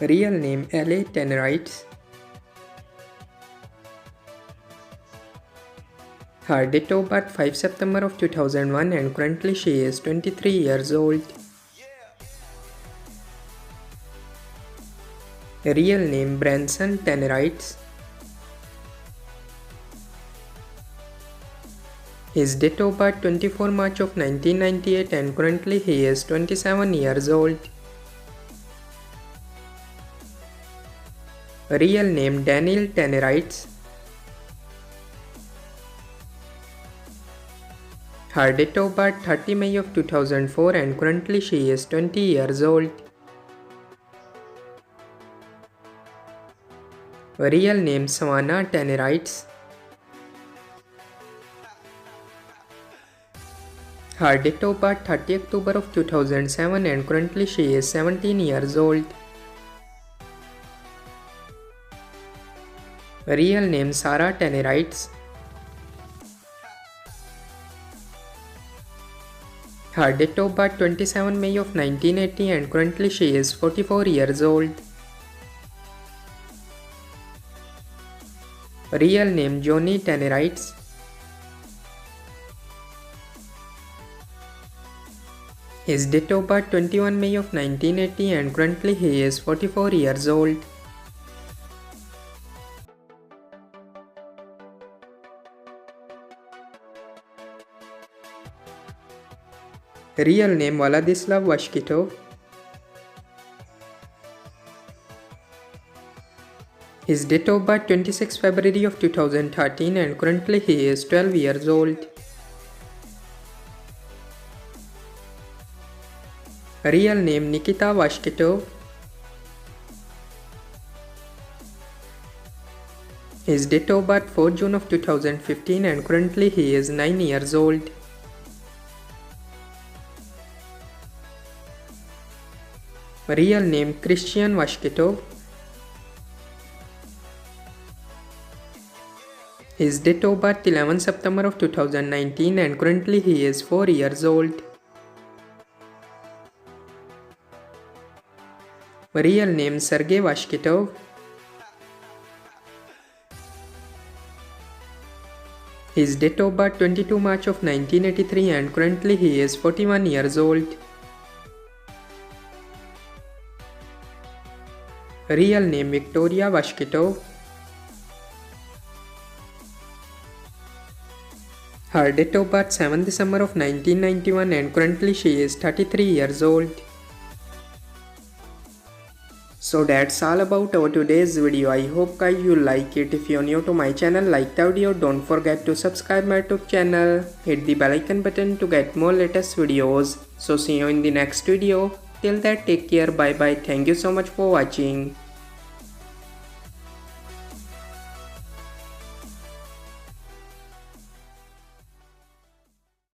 Real name LA Tannerites. Her date of birth 5 September of 2001 and currently she is 23 years old. Real name Branson Tannerites. His date of birth 24 March of 1998 and currently he is 27 years old. Real name Daniel Tannerites. Her date of birth 30 May of 2004 and currently she is 20 years old. Real name Savannah Tannerites. Her date of birth 30 October of 2007 and currently she is 17 years old. Real name Sarah Tannerites. Her date of birth 27 May of 1980 and currently she is 44 years old. Real name Johnny Tannerites. His date of birth 21 May of 1980 and currently he is 44 years old. Real name Vladislav Vashkitov. His date of birth 26 February of 2013 and currently he is 12 years old. Real name Nikita Vashkitov. His date of birth 4 June of 2015 and currently he is 9 years old. Real name Christian Vashkitov. His date of birth 11 September of 2019 and currently he is 4 years old. Real name Sergey Vashkitov. His date of birth 22 March of 1983 and currently he is 41 years old. Real name Victoria Vashkitov. Her date of birth 7 December of 1991 and currently she is 33 years old. So that's all about our today's video. I hope guys you like it. If you're new to my channel, like the video, don't forget to subscribe my YouTube channel. Hit the bell icon button to get more latest videos. So see you in the next video. Till that, take care. Bye bye. Thank you so much for watching.